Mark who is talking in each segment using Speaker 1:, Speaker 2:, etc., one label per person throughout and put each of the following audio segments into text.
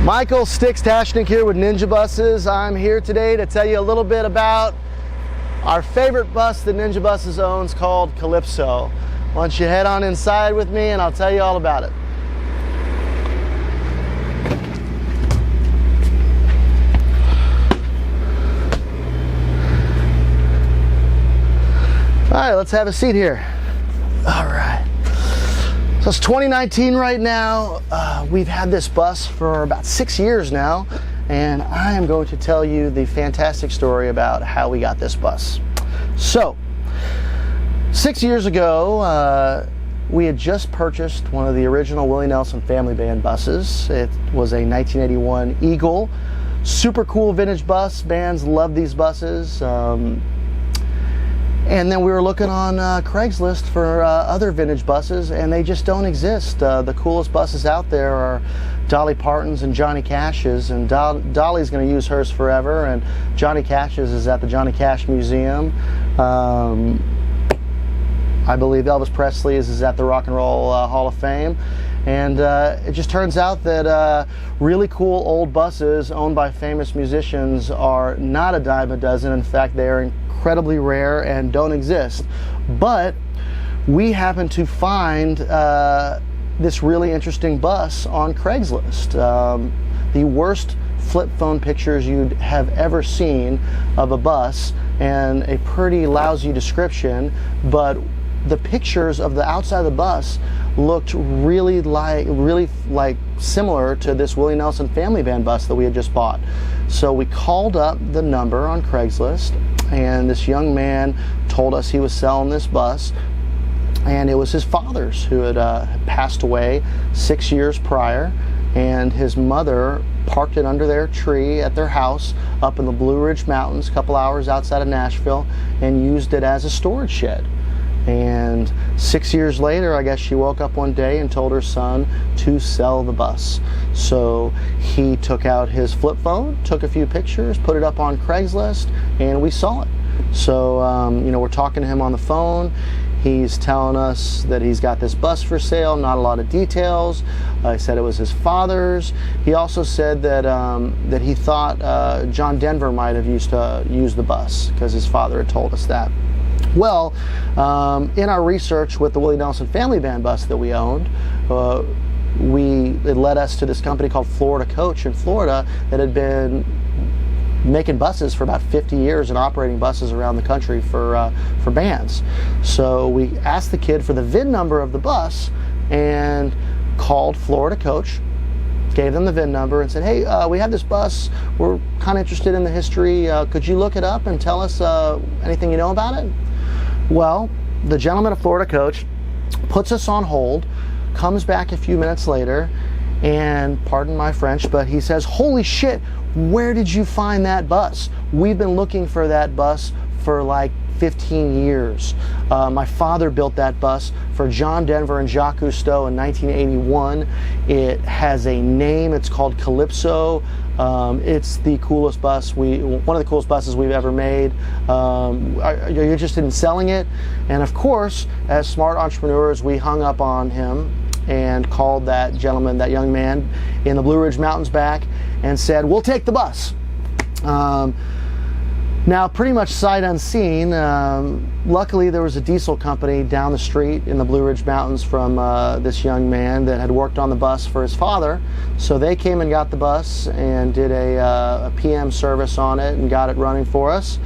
Speaker 1: Michael Stix-Tashnik here with Ninja Buses. I'm here today to tell you a little bit about our favorite bus that Ninja Buses owns called Calypso. Why don't you head on inside with me and I'll tell you all about it. All right, let's have a seat here. All right. So it's 2019 right now. We've had this bus for about 6 years now, and I am going to tell you the fantastic story about how we got this bus. So, 6 years ago, we had just purchased one of the original Willie Nelson Family Band buses. It was a 1981 Eagle. Super cool vintage bus. Bands love these buses. And then we were looking on Craigslist for other vintage buses, and they just don't exist. The coolest buses out there are Dolly Parton's and Johnny Cash's, and Dolly's going to use hers forever, and Johnny Cash's is at the Johnny Cash Museum. I believe Elvis Presley's is at the Rock and Roll Hall of Fame. And it just turns out that really cool old buses owned by famous musicians are not a dime a dozen. In fact, they are incredibly rare and don't exist. But we happened to find this really interesting bus on Craigslist. The worst flip phone pictures you'd have ever seen of a bus, and a pretty lousy description, but the pictures of the outside of the bus looked really like similar to this Willie Nelson Family Band bus that we had just bought. So we called up the number on Craigslist, and this young man told us he was selling this bus, and it was his father's, who had passed away 6 years prior, and his mother parked it under their tree at their house up in the Blue Ridge Mountains, a couple hours outside of Nashville, and used it as a storage shed. And 6 years later, I guess she woke up one day and told her son to sell the bus. So he took out his flip phone, took a few pictures, put it up on Craigslist, and we saw it. So, we're talking to him on the phone. He's telling us that he's got this bus for sale, not a lot of details. He said it was his father's. He also said that he thought John Denver might have used to use the bus, because his father had told us that. Well, in our research with the Willie Nelson Family Band bus that we owned, it led us to this company called Florida Coach in Florida that had been making buses for about 50 years and operating buses around the country for bands. So we asked the kid for the VIN number of the bus and called Florida Coach, gave them the VIN number, and said, hey, we have this bus, we're kind of interested in the history, could you look it up and tell us anything you know about it? Well, the gentleman at Florida Coach puts us on hold, comes back a few minutes later, and pardon my French, but he says, holy shit, where did you find that bus? We've been looking for that bus for like 15 years. My father built that bus for John Denver and Jacques Cousteau in 1981. It has a name, it's called Calypso. It's the coolest bus, one of the coolest buses we've ever made. Are you interested in selling it? And of course, as smart entrepreneurs, we hung up on him and called that gentleman, that young man in the Blue Ridge Mountains back, and said, we'll take the bus. Now, pretty much sight unseen, luckily there was a diesel company down the street in the Blue Ridge Mountains from this young man that had worked on the bus for his father. So they came and got the bus and did a PM service on it and got it running for us.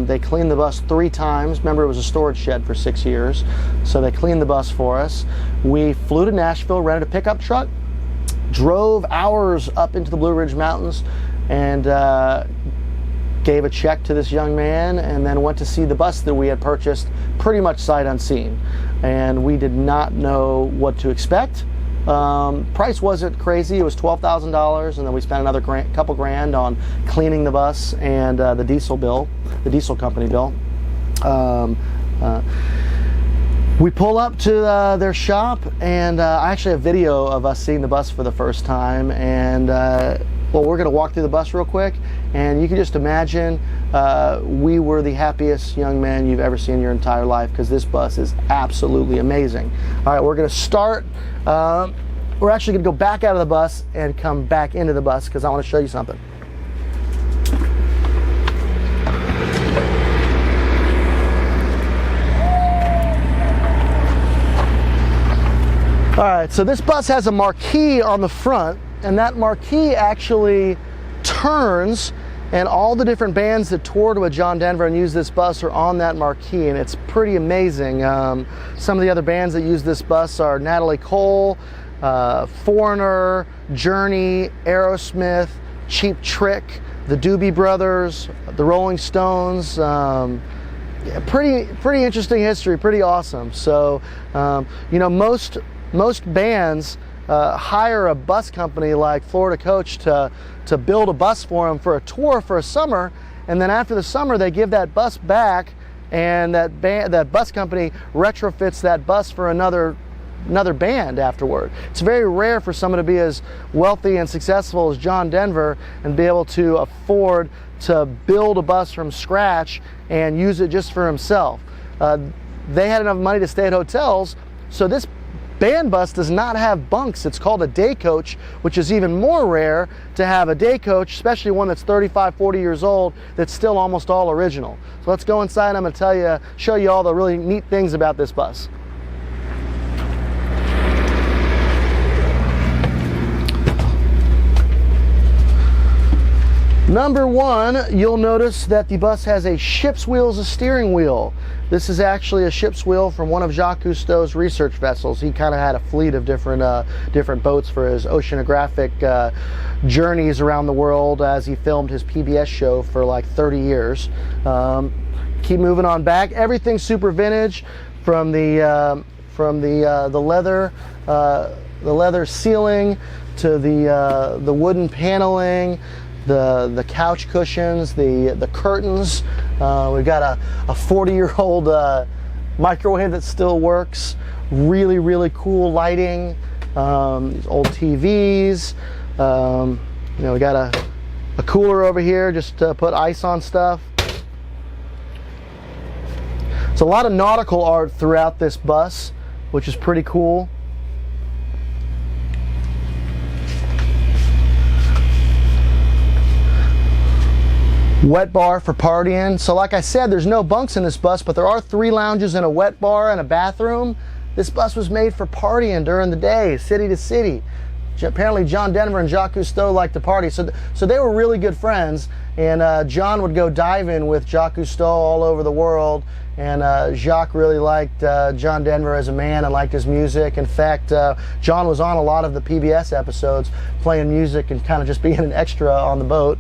Speaker 1: They cleaned the bus 3 times. Remember, it was a storage shed for 6 years. So they cleaned the bus for us. We flew to Nashville, rented a pickup truck, drove hours up into the Blue Ridge Mountains, and gave a check to this young man, and then went to see the bus that we had purchased pretty much sight unseen. And we did not know what to expect. Price wasn't crazy. It was $12,000, and then we spent another couple grand on cleaning the bus and the diesel company bill. We pull up to their shop, and I actually have video of us seeing the bus for the first time, and well, we're going to walk through the bus real quick, and you can just imagine we were the happiest young men you've ever seen in your entire life, because this bus is absolutely amazing. All right, we're going to start we're actually going to go back out of the bus and come back into the bus because I want to show you something. All right, so this bus has a marquee on the front, and that marquee actually turns, and all the different bands that toured with John Denver and used this bus are on that marquee, and it's pretty amazing. Some of the other bands that use this bus are Natalie Cole, Foreigner, Journey, Aerosmith, Cheap Trick, the Doobie Brothers, the Rolling Stones. Yeah, pretty interesting history, pretty awesome. So, you know, most bands hire a bus company like Florida Coach to build a bus for them for a tour for a summer, and then after the summer they give that bus back, and that bus company retrofits that bus for another band afterward. It's very rare for someone to be as wealthy and successful as John Denver and be able to afford to build a bus from scratch and use it just for himself. They had enough money to stay at hotels, so this band bus does not have bunks. It's called a day coach, which is even more rare to have a day coach, especially one that's 35, 40 years old, that's still almost all original. So let's go inside. I'm going to show you all the really neat things about this bus. Number one, you'll notice that the bus has a ship's wheel as a steering wheel. This is actually a ship's wheel from one of Jacques Cousteau's research vessels. He kind of had a fleet of different boats for his oceanographic journeys around the world as he filmed his PBS show for like 30 years. Keep moving on back. Everything's super vintage, from the leather ceiling to the wooden paneling, the couch cushions, the curtains. We've got a 40-year-old microwave that still works. Really cool lighting. These old TVs. You know, we got a cooler over here just to put ice on stuff. It's a lot of nautical art throughout this bus, which is pretty cool. Wet bar for partying. So like I said, there's no bunks in this bus, but there are 3 lounges and a wet bar and a bathroom. This bus was made for partying during the day, city to city. Apparently John Denver and Jacques Cousteau liked to party, so they were really good friends, and John would go diving with Jacques Cousteau all over the world, and Jacques really liked John Denver as a man and liked his music. In fact, John was on a lot of the PBS episodes playing music and kind of just being an extra on the boat.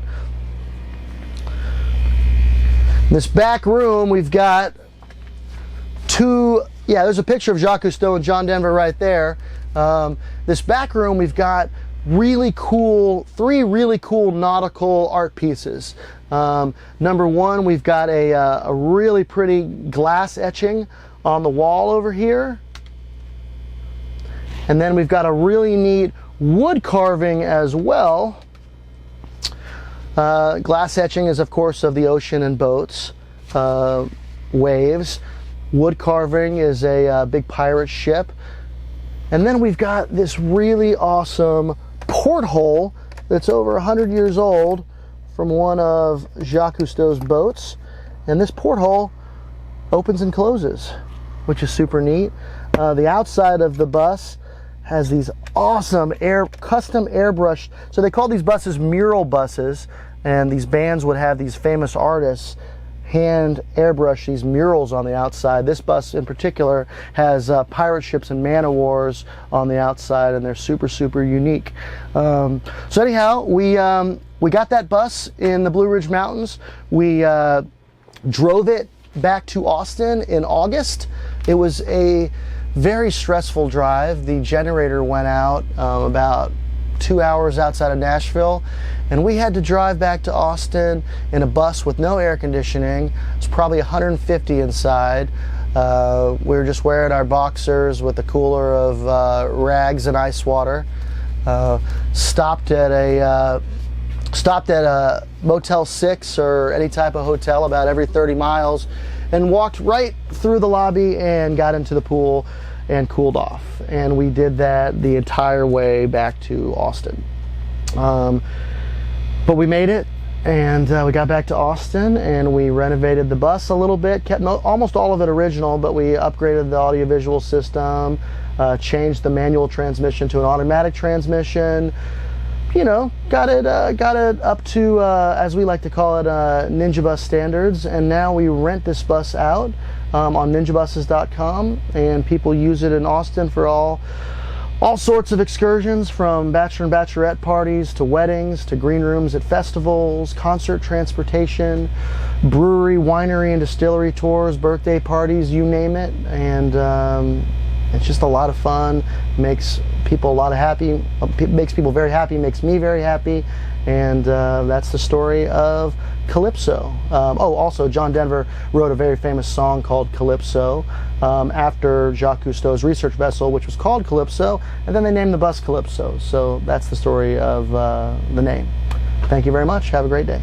Speaker 1: This back room, we've got there's a picture of Jacques Cousteau and John Denver right there. This back room, we've got three really cool nautical art pieces. Number one, we've got a really pretty glass etching on the wall over here. And then we've got a really neat wood carving as well. Glass etching is, of course, of the ocean and boats, waves. Wood carving is a big pirate ship. And then we've got this really awesome porthole that's over 100 years old from one of Jacques Cousteau's boats. And this porthole opens and closes, which is super neat. The outside of the bus has these awesome custom airbrushed, so they call these buses mural buses, and these bands would have these famous artists hand airbrush these murals on the outside. This bus in particular has pirate ships and man-o-wars on the outside, and they're super unique. So anyhow, we got that bus in the Blue Ridge Mountains. We drove it back to Austin in August. It was a very stressful drive. The generator went out about 2 hours outside of Nashville, and we had to drive back to Austin in a bus with no air conditioning. It's probably 150 inside. We were just wearing our boxers with a cooler of rags and ice water. Stopped at a Motel 6 or any type of hotel about every 30 miles and walked right through the lobby and got into the pool. and cooled off. And we did that the entire way back to Austin. But we made it, and we got back to Austin, and we renovated the bus a little bit, kept almost all of it original, but we upgraded the audiovisual system, changed the manual transmission to an automatic transmission, you know, got it up to, as we like to call it, Ninja Bus standards. And now we rent this bus out on ninjabuses.com, and people use it in Austin for all sorts of excursions, from bachelor and bachelorette parties to weddings to green rooms at festivals, concert transportation, brewery, winery and distillery tours, birthday parties, you name it. And it's just a lot of fun, makes people makes people very happy, makes me very happy. And that's the story of Calypso. Also, John Denver wrote a very famous song called Calypso after Jacques Cousteau's research vessel, which was called Calypso, and then they named the bus Calypso. So that's the story of the name. Thank you very much. Have a great day.